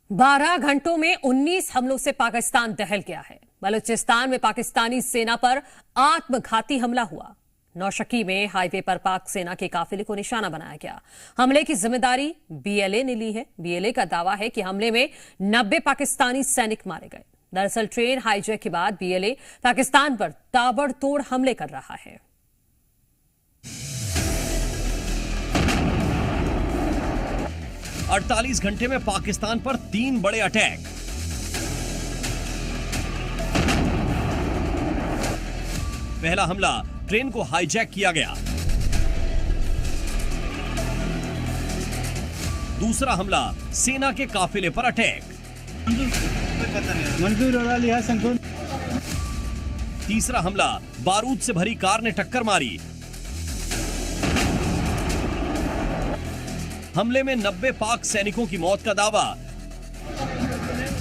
12 घंटों में 19 हमलों से पाकिस्तान दहल गया है। बलूचिस्तान में पाकिस्तानी सेना पर आत्मघाती हमला हुआ। नौशकी में हाईवे पर पाक सेना के काफिले को निशाना बनाया गया। हमले की जिम्मेदारी बीएलए ने ली है। बीएलए का दावा है कि हमले में 90 पाकिस्तानी सैनिक मारे गए। दरअसल ट्रेन हाईजैक के बाद बीएलए पाकिस्तान पर ताबड़तोड़ हमले कर रहा है। अड़तालीस घंटे में पाकिस्तान पर 3 बड़े अटैक। पहला हमला, ट्रेन को हाईजैक किया गया। दूसरा हमला, सेना के काफिले पर अटैक। तीसरा हमला, बारूद से भरी कार ने टक्कर मारी। हमले में 90 पाक सैनिकों की मौत का दावा।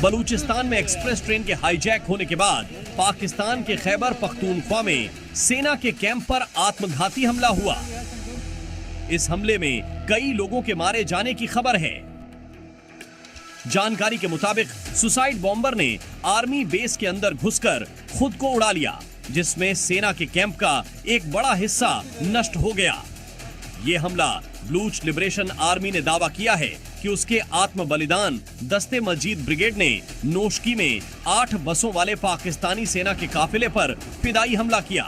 बलूचिस्तान में एक्सप्रेस ट्रेन के हाईजैक होने के बाद पाकिस्तान के खैबर पख्तूनख्वा में सेना के कैंप पर आत्मघाती हमला हुआ। इस हमले में कई लोगों के मारे जाने की खबर है। जानकारी के मुताबिक सुसाइड बॉम्बर ने आर्मी बेस के अंदर घुसकर खुद को उड़ा लिया, जिसमें सेना के कैंप का एक बड़ा हिस्सा नष्ट हो गया। ये हमला बलूच लिबरेशन आर्मी ने दावा किया है कि उसके आत्म बलिदान दस्ते मस्जिद ब्रिगेड ने नौशकी में 8 बसों वाले पाकिस्तानी सेना के काफिले पर फिदाई हमला किया।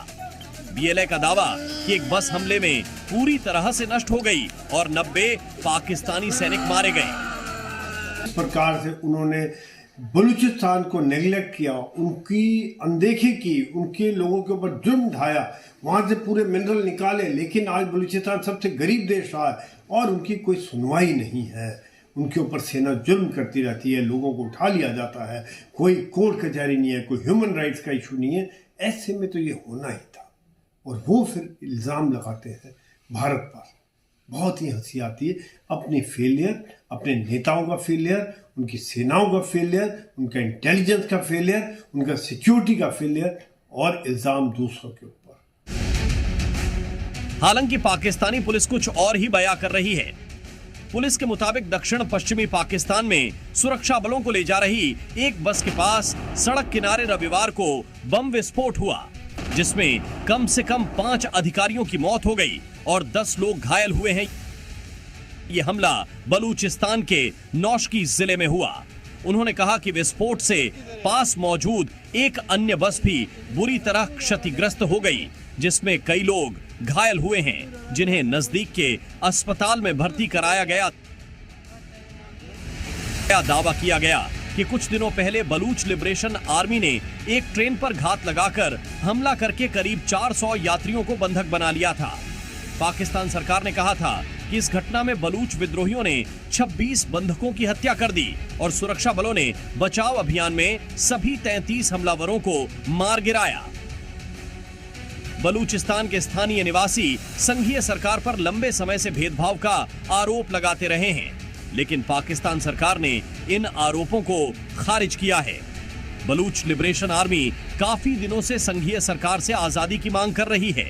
बीएलए का दावा कि एक बस हमले में पूरी तरह से नष्ट हो गई और 90 पाकिस्तानी सैनिक मारे गए। इस प्रकार से उन्होंने बलूचिस्तान को नेग्लेक्ट किया, उनकी अनदेखी की, उनके लोगों के ऊपर जुर्म ढाया, वहां से पूरे मिनरल निकाले। लेकिन आज बलूचिस्तान सबसे गरीब देश रहा है और उनकी कोई सुनवाई नहीं है। उनके ऊपर सेना जुर्म करती रहती है, लोगों को उठा लिया जाता है, कोई कोर्ट कचहरी नहीं है, कोई ह्यूमन राइट्स का इशू नहीं है। ऐसे में तो ये होना ही था। और वो फिर इल्ज़ाम लगाते हैं भारत पर। बहुत ही हंसी आती है। अपनी फेलियर, अपने नेताओं का फेलियर, उनकी सेनाओं का फेलियर, उनका इंटेलिजेंस का फेलियर, उनका सिक्योरिटी का फेलियर और इल्जाम दूसरों के ऊपर। हालांकि पाकिस्तानी पुलिस कुछ और ही बयां कर रही है। पुलिस के मुताबिक दक्षिण पश्चिमी पाकिस्तान में सुरक्षा बलों को ले जा रही एक बस के पास सड़क किनारे रविवार को बम विस्फोट हुआ, जिसमें कम से कम 5 अधिकारियों की मौत हो गई और 10 लोग घायल हुए हैं। यह हमला बलूचिस्तान के नौशकी जिले में हुआ। उन्होंने कहा कि विस्फोट से पास मौजूद एक अन्य बस भी बुरी तरह क्षतिग्रस्त हो गई, जिसमें कई लोग घायल हुए हैं, जिन्हें नजदीक के अस्पताल में भर्ती कराया गया। दावा किया गया कि कुछ दिनों पहले बलूच लिबरेशन आर्मी ने एक ट्रेन पर घात लगाकर हमला करके करीब 400 यात्रियों को बंधक बना लिया था। पाकिस्तान सरकार ने कहा था कि इस घटना में बलूच विद्रोहियों ने 26 बंधकों की हत्या कर दी और सुरक्षा बलों ने बचाव अभियान में सभी 33 हमलावरों को मार गिराया। बलूचिस्तान के स्थानीय निवासी संघीय सरकार पर लंबे समय से भेदभाव का आरोप लगाते रहे हैं, लेकिन पाकिस्तान सरकार ने इन आरोपों को खारिज किया है। बलूच लिबरेशन आर्मी काफी दिनों से संघीय सरकार से आजादी की मांग कर रही है।